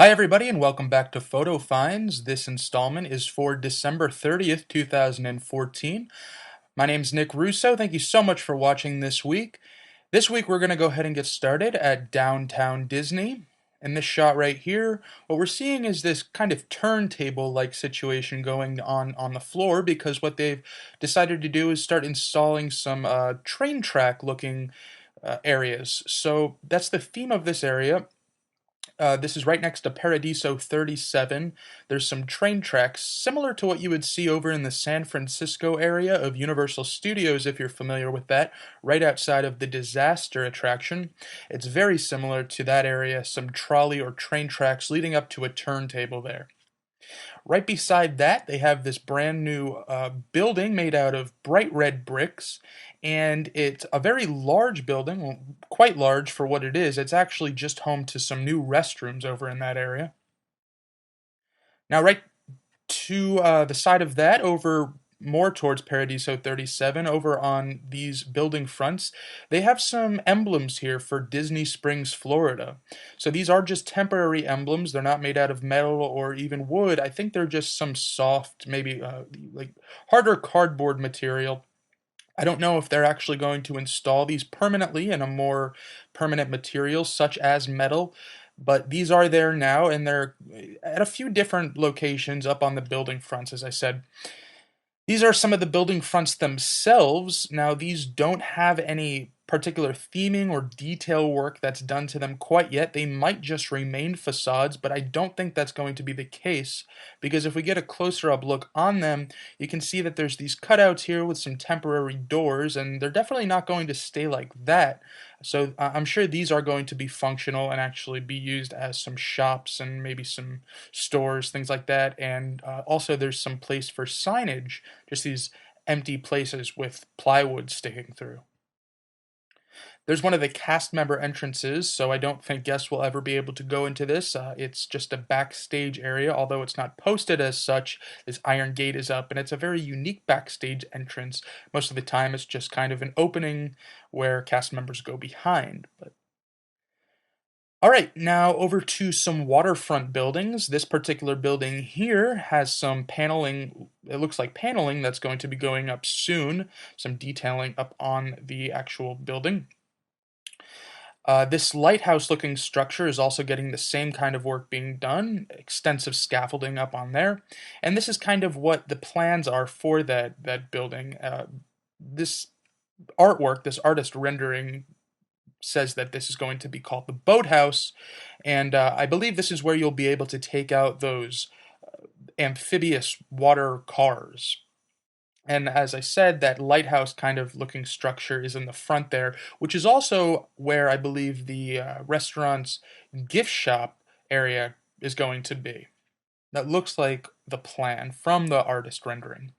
Hi, everybody, and welcome back to Photo Finds. This installment is for December 30th, 2014. My name's Nick Russo. Thank you so much for watching this week. This week, we're going to go ahead and get started at Downtown Disney. In this shot right here, what we're seeing is this kind of turntable-like situation going on the floor because what they've decided to do is start installing some train track-looking areas. So that's the theme of this area. This is right next to Paradiso 37. There's some train tracks similar to what you would see over in the San Francisco area of Universal Studios, if you're familiar with that, right outside of the Disaster attraction. It's very similar to that area, some trolley or train tracks leading up to a turntable there. Right beside that, they have this brand new building made out of bright red bricks, and it's a very large building, well, quite large for what it is. It's actually just home to some new restrooms over in that area. Now, right to the side of that, over more towards Paradiso 37, over on these building fronts, they have some emblems here for Disney Springs, Florida. So these are just temporary emblems. They're not made out of metal or even wood. I think they're just some soft, maybe like harder cardboard material. I don't know if they're actually going to install these permanently in a more permanent material, such as metal, but these are there now, and they're at a few different locations up on the building fronts, as I said. These are some of the building fronts themselves. Now, these don't have any particular theming or detail work that's done to them quite yet. They might just remain facades, but I don't think that's going to be the case, because if we get a closer up look on them, you can see that there's these cutouts here with some temporary doors, and they're definitely not going to stay like that. So I'm sure these are going to be functional and actually be used as some shops and maybe some stores, things like that. And also there's some place for signage, just these empty places with plywood sticking through. There's one of the cast member entrances, so I don't think guests will ever be able to go into this. It's just a backstage area, although it's not posted as such. This iron gate is up, and it's a very unique backstage entrance. Most of the time, it's just kind of an opening where cast members go behind. But all right, now over to some waterfront buildings. This particular building here has some paneling. It looks like paneling that's going to be going up soon. Some detailing up on the actual building. This lighthouse-looking structure is also getting the same kind of work being done, extensive scaffolding up on there, and this is kind of what the plans are for that building. This artwork, this artist rendering, says that this is going to be called the boathouse, and I believe this is where you'll be able to take out those amphibious water cars. And as I said, that lighthouse kind of looking structure is in the front there, which is also where I believe the restaurant's gift shop area is going to be. That looks like the plan from the artist rendering.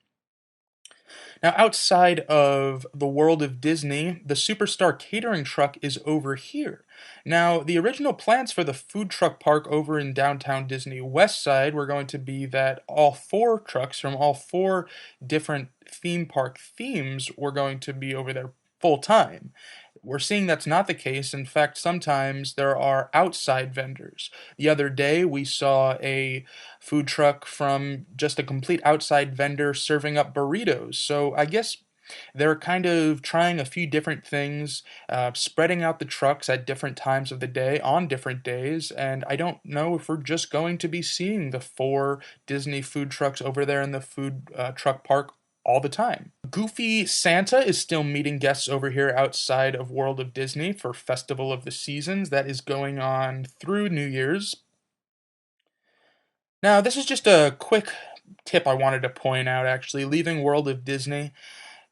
Now, outside of the world of Disney, the Superstar catering truck is over here. Now, the original plans for the food truck park over in downtown Disney West Side were going to be that all four trucks from all four different theme park themes were going to be over there full time. We're seeing that's not the case. In fact, sometimes there are outside vendors. The other day, we saw a food truck from just a complete outside vendor serving up burritos. So I guess they're kind of trying a few different things, spreading out the trucks at different times of the day on different days. And I don't know if we're just going to be seeing the four Disney food trucks over there in the food truck park all the time. Goofy Santa is still meeting guests over here outside of World of Disney for Festival of the Seasons. That is going on through New Year's. Now, this is just a quick tip I wanted to point out actually. Leaving World of Disney,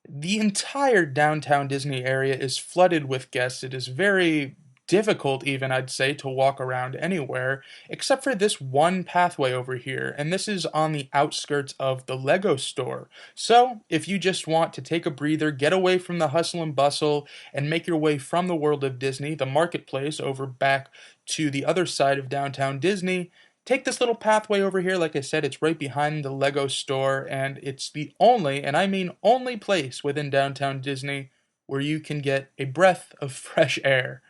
the entire downtown Disney area is flooded with guests. It is very difficult, even I'd say, to walk around anywhere, except for this one pathway over here, and this is on the outskirts of the Lego store. So, if you just want to take a breather, get away from the hustle and bustle, and make your way from the World of Disney, the marketplace, over back to the other side of downtown Disney, take this little pathway over here. Like I said, it's right behind the Lego store, and it's the only, and I mean only, place within downtown Disney where you can get a breath of fresh air.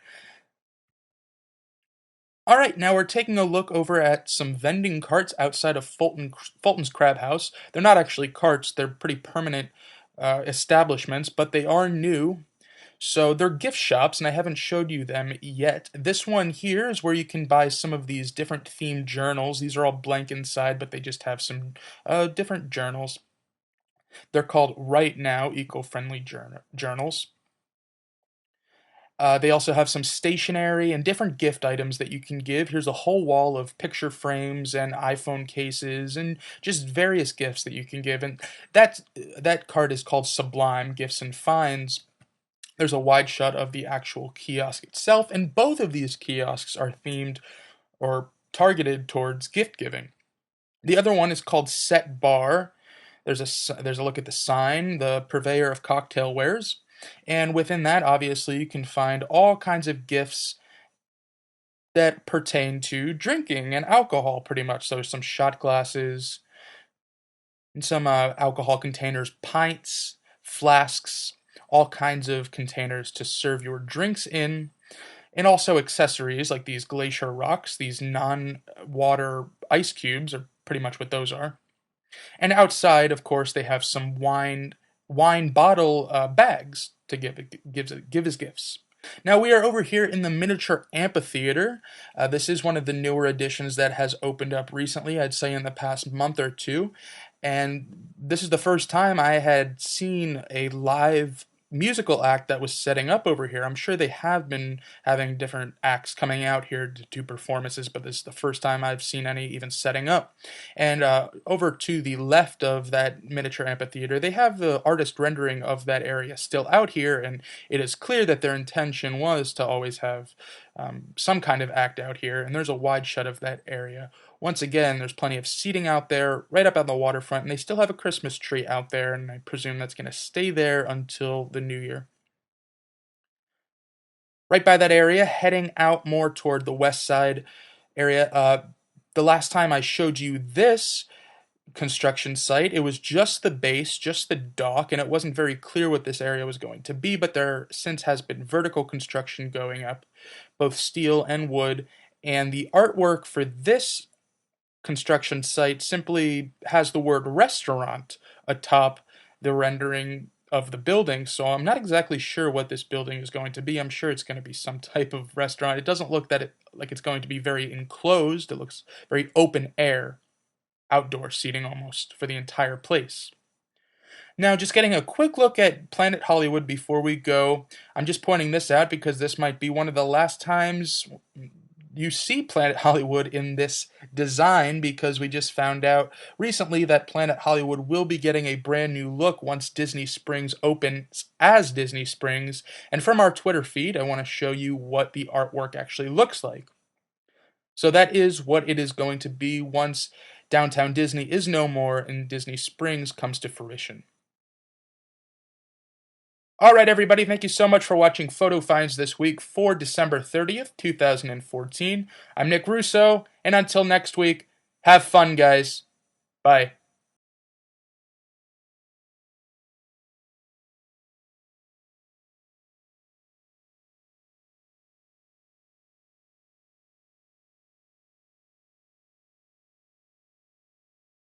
All right, now we're taking a look over at some vending carts outside of Fulton's Crab House. They're not actually carts, they're pretty permanent establishments, but they are new. So they're gift shops, and I haven't showed you them yet. This one here is where you can buy some of these different themed journals. These are all blank inside, but they just have some different journals. They're called Right Now Eco-Friendly Journals. They also have some stationery and different gift items that you can give. Here's a whole wall of picture frames and iPhone cases and just various gifts that you can give. And that card is called Sublime Gifts and Finds. There's a wide shot of the actual kiosk itself, and both of these kiosks are themed or targeted towards gift giving. The other one is called Set Bar. There's a look at the sign, the purveyor of cocktail wares. And within that, obviously, you can find all kinds of gifts that pertain to drinking and alcohol, pretty much. So there's some shot glasses and some alcohol containers, pints, flasks, all kinds of containers to serve your drinks in. And also accessories like these glacier rocks, these non-water ice cubes are pretty much what those are. And outside, of course, they have some wine bottle bags to give as gifts. Now we are over here in the miniature amphitheater. This is one of the newer additions that has opened up recently, I'd say in the past month or two. And this is the first time I had seen a live musical act that was setting up over here. I'm sure they have been having different acts coming out here to do performances, but this is the first time I've seen any even setting up. And over to the left of that miniature amphitheater, they have the artist rendering of that area still out here, and it is clear that their intention was to always have some kind of act out here, and there's a wide shot of that area. Once again, there's plenty of seating out there, right up on the waterfront, and they still have a Christmas tree out there, and I presume that's going to stay there until the new year. Right by that area, heading out more toward the west side area. The last time I showed you this construction site, it was just the base, just the dock, and it wasn't very clear what this area was going to be, but there since has been vertical construction going up, both steel and wood, and the artwork for this construction site simply has the word restaurant atop the rendering of the building, so I'm not exactly sure what this building is going to be. I'm sure it's going to be some type of restaurant. It doesn't look like it's going to be very enclosed. It looks very open air, outdoor seating almost for the entire place. Now, just getting a quick look at Planet Hollywood before we go. I'm just pointing this out because this might be one of the last times you see Planet Hollywood in this design, because we just found out recently that Planet Hollywood will be getting a brand new look once Disney Springs opens as Disney Springs. And from our Twitter feed, I want to show you what the artwork actually looks like. So that is what it is going to be once Downtown Disney is no more and Disney Springs comes to fruition. Alright everybody, thank you so much for watching Photo Finds this week for December 30th, 2014. I'm Nick Russo, and until next week, have fun guys. Bye.